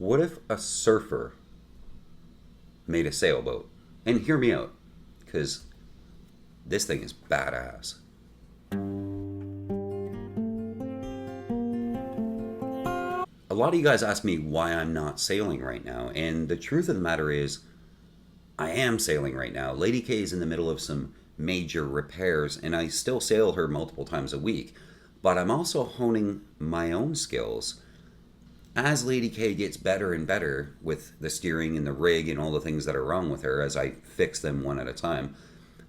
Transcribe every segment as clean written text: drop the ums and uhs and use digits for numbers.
What if a surfer made a sailboat? And hear me out, because this thing is badass. A lot of you guys ask me why I'm not sailing right now, and the truth of the matter is, I am sailing right now. Lady K is in the middle of some major repairs, and I still sail her multiple times a week, but I'm also honing my own skills. As Lady K gets better and better with the steering and the rig and all the things that are wrong with her as I fix them one at a time,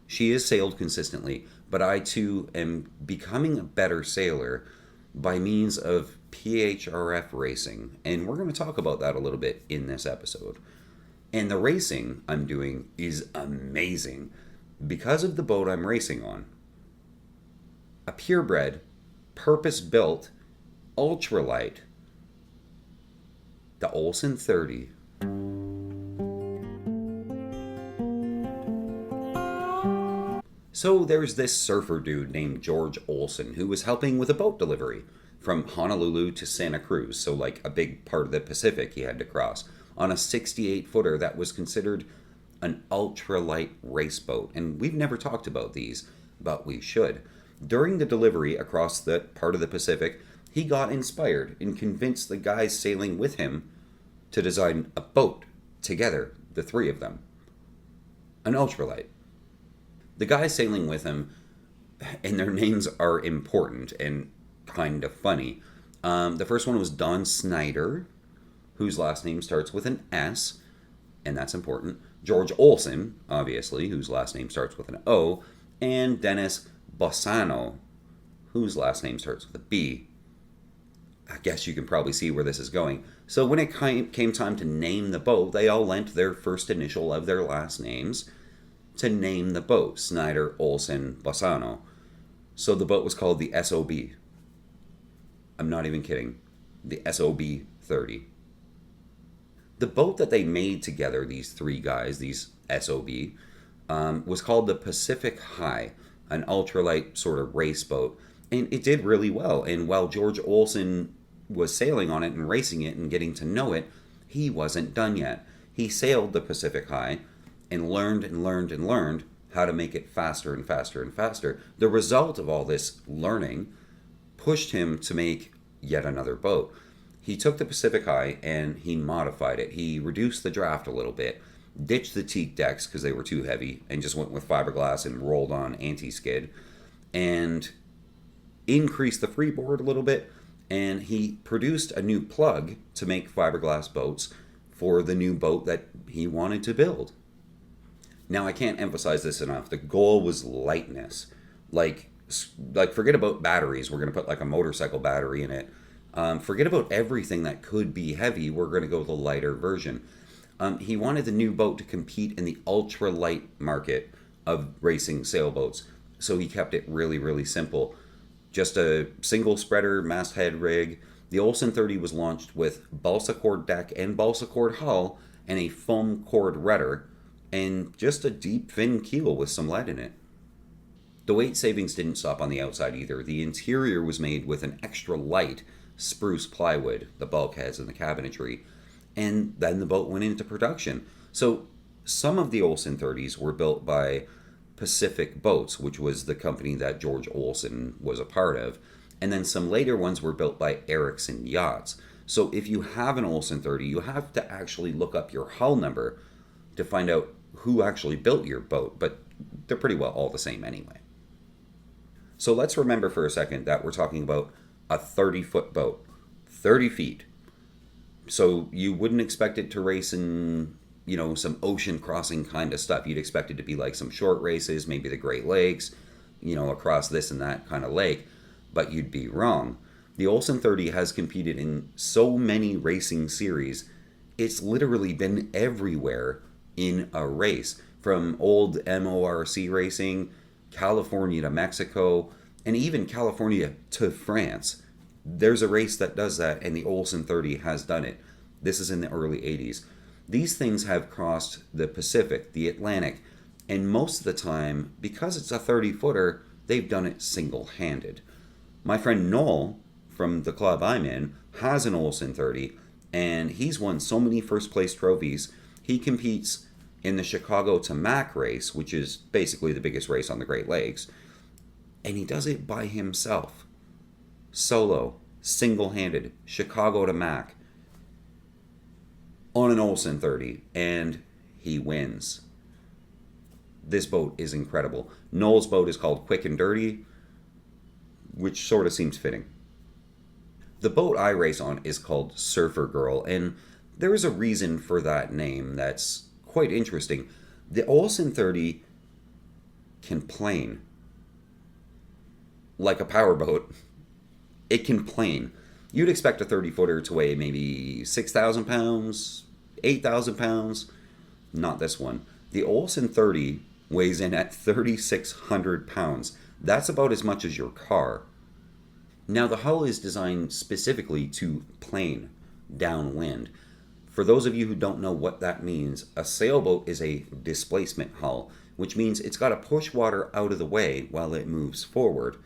she is sailed consistently, but I too am becoming a better sailor by means of PHRF racing, and we're going to talk about that a little bit in this episode. And the racing I'm doing is amazing because of the boat I'm racing on. A purebred, purpose-built, ultralight, the Olsen 30. So there's this surfer dude named George Olsen who was helping with a boat delivery from Honolulu to Santa Cruz, so like a big part of the Pacific he had to cross, on a 68-footer that was considered an ultralight race boat. And we've never talked about these, but we should. During the delivery across that part of the Pacific, he got inspired and convinced the guys sailing with him to design a boat together, the three of them. An ultralight. The guys sailing with him, and their names are important and kind of funny. The first one was Don Snyder, whose last name starts with an S, and that's important. George Olsen, obviously, whose last name starts with an O, and Dennis Bossano, whose last name starts with a B. I guess you can probably see where this is going. So when it came time to name the boat, they all lent their first initial of their last names to name the boat, Snyder, Olsen, Bossano. So the boat was called the SOB. I'm not even kidding. The SOB 30. The boat that they made together, these three guys, these SOB, was called the Pacific High, an ultralight sort of race boat. And it did really well. And while George Olsen was sailing on it and racing it and getting to know it, he wasn't done yet. He sailed the Pacific High and learned how to make it faster and faster and faster. The result of all this learning pushed him to make yet another boat. He took the Pacific High and he modified it. He reduced the draft a little bit, ditched the teak decks because they were too heavy, and just went with fiberglass and rolled on anti-skid, and increased the freeboard a little bit, and he produced a new plug to make fiberglass boats for the new boat that he wanted to build. Now, I can't emphasize this enough. The goal was lightness. Like forget about batteries. We're going to put like a motorcycle battery in it. Forget about everything that could be heavy. We're going to go with the lighter version. He wanted the new boat to compete in the ultralight market of racing sailboats. So he kept it really, really simple. Just a single spreader masthead rig. The Olsen 30 was launched with balsa cord deck and balsa cord hull and a foam cord rudder, and just a deep fin keel with some lead in it. The weight savings didn't stop on the outside either. The interior was made with an extra light spruce plywood, the bulkheads and the cabinetry, and then the boat went into production. So some of the Olsen 30s were built by Pacific Boats, which was the company that George Olsen was a part of, and then some later ones were built by Erickson Yachts. So if you have an Olsen 30, you have to actually look up your hull number to find out who actually built your boat, but they're pretty well all the same anyway. So let's remember for a second that we're talking about a 30-foot boat, 30 feet. So you wouldn't expect it to race in, some ocean crossing kind of stuff. You'd expect it to be like some short races, maybe the Great Lakes, across this and that kind of lake, but you'd be wrong. The Olsen 30 has competed in so many racing series, it's literally been everywhere in a race, from old MORC racing, California to Mexico, and even California to France. There's a race that does that, and the Olsen 30 has done it. This is in the early 80s. These things have crossed the Pacific, the Atlantic, and most of the time, because it's a 30-footer, they've done it single-handed. My friend Noel, from the club I'm in, has an Olsen 30, And he's won so many first place trophies. He competes in the Chicago to Mac race, which is basically the biggest race on the Great Lakes. And he does it by himself. Solo, single-handed, Chicago to Mac on an Olsen 30. And he wins. This boat is incredible. Noel's boat is called Quick and Dirty, which sort of seems fitting. The boat I race on is called Surfer Girl, and there is a reason for that name that's quite interesting. The Olsen 30 can plane like a powerboat. It can plane. You'd expect a 30-footer to weigh maybe 6,000 pounds, 8,000 pounds. Not this one. The Olsen 30 weighs in at 3,600 pounds. That's about as much as your car. Now, the hull is designed specifically to plane downwind. For those of you who don't know what that means, a sailboat is a displacement hull, which means it's got to push water out of the way while it moves forward.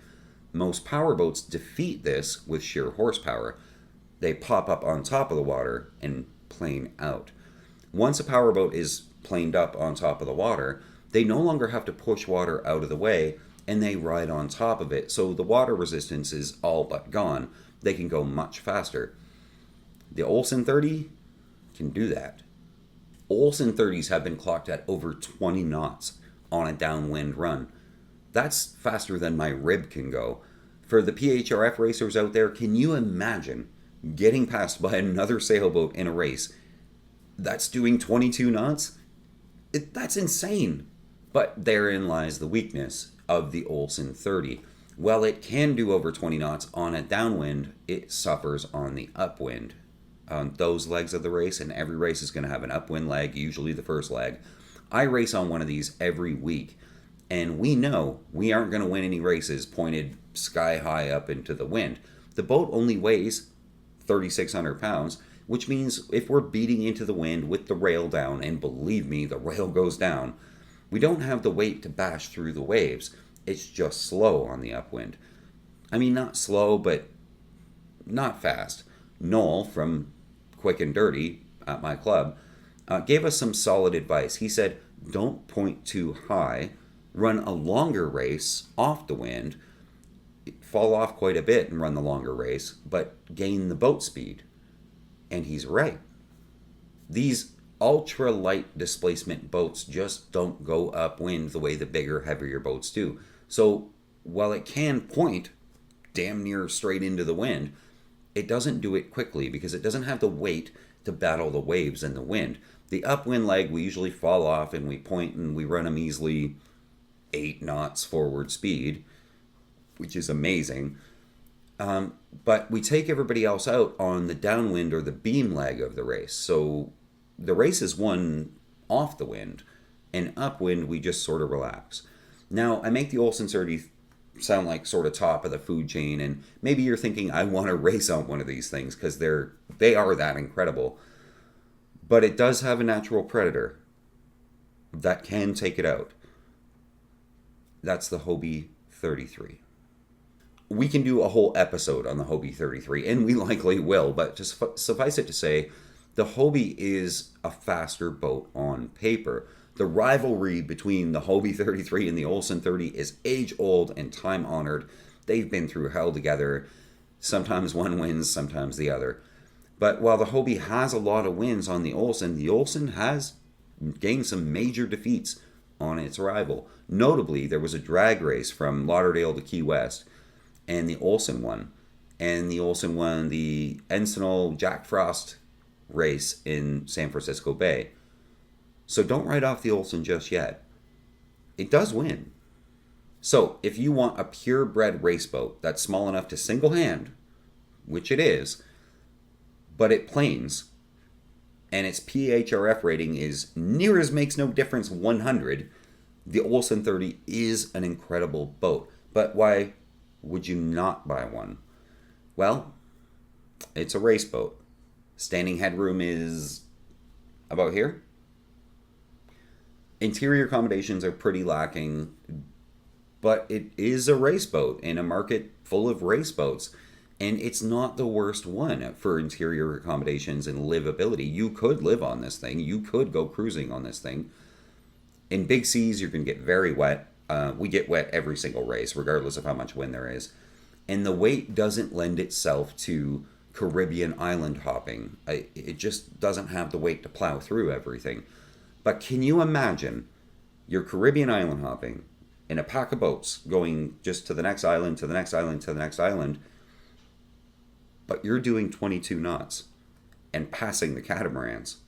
Most powerboats defeat this with sheer horsepower. They pop up on top of the water and plane out. Once a powerboat is planed up on top of the water, they no longer have to push water out of the way, and they ride on top of it, so the water resistance is all but gone. They can go much faster. The Olsen 30 can do that. Olsen 30s have been clocked at over 20 knots on a downwind run. That's faster than my rib can go. For the PHRF racers out there, can you imagine getting passed by another sailboat in a race that's doing 22 knots? That's insane. But therein lies the weakness of the Olsen 30. While it can do over 20 knots on a downwind, it suffers on the upwind. On those legs of the race, and every race is going to have an upwind leg, usually the first leg. I race on one of these every week, and we know we aren't going to win any races pointed sky high up into the wind. The boat only weighs 3,600 pounds, which means if we're beating into the wind with the rail down, and believe me, the rail goes down, we don't have the weight to bash through the waves. It's just slow on the upwind. I mean, not slow, but not fast. Noel from Quick and Dirty at my club gave us some solid advice. He said, don't point too high, run a longer race off the wind, fall off quite a bit and run the longer race, but gain the boat speed. And he's right. These ultralight displacement boats just don't go upwind the way the bigger, heavier boats do. So while it can point damn near straight into the wind, it doesn't do it quickly because it doesn't have the weight to battle the waves and the wind. The upwind leg, we usually fall off and we point and we run a measly 8 knots forward speed, which is amazing. But we take everybody else out on the downwind or the beam leg of the race. So the race is won off the wind, and upwind we just sort of relax. Now, I make the Olsen 30 sound like sort of top of the food chain, and maybe you're thinking I want to race on one of these things because they are that incredible. But it does have a natural predator that can take it out. That's the Hobbie 33. We can do a whole episode on the Hobbie 33, and we likely will, but just suffice it to say, the Hobbie is a faster boat on paper. The rivalry between the Hobbie 33 and the Olsen 30 is age-old and time-honored. They've been through hell together. Sometimes one wins, sometimes the other. But while the Hobbie has a lot of wins on the Olsen has gained some major defeats on its rival. Notably, there was a drag race from Lauderdale to Key West, and the Olsen won. And the Olsen won the Encinal Jack Frost race in San Francisco Bay. So don't write off the Olsen just yet. It does win. So if you want a purebred race boat that's small enough to single hand, which it is, but it planes, and its PHRF rating is near as makes no difference 100, the Olsen 30 is an incredible boat. But why would you not buy one? Well, it's a race boat. Standing headroom is about here. Interior accommodations are pretty lacking, but it is a race boat in a market full of race boats. And it's not the worst one for interior accommodations and livability. You could live on this thing. You could go cruising on this thing. In big seas, you're going to get very wet. We get wet every single race, regardless of how much wind there is. And the weight doesn't lend itself to Caribbean island hopping. It just doesn't have the weight to plow through everything. But can you imagine your Caribbean island hopping in a pack of boats going just to the next island, to the next island, to the next island, but you're doing 22 knots and passing the catamarans?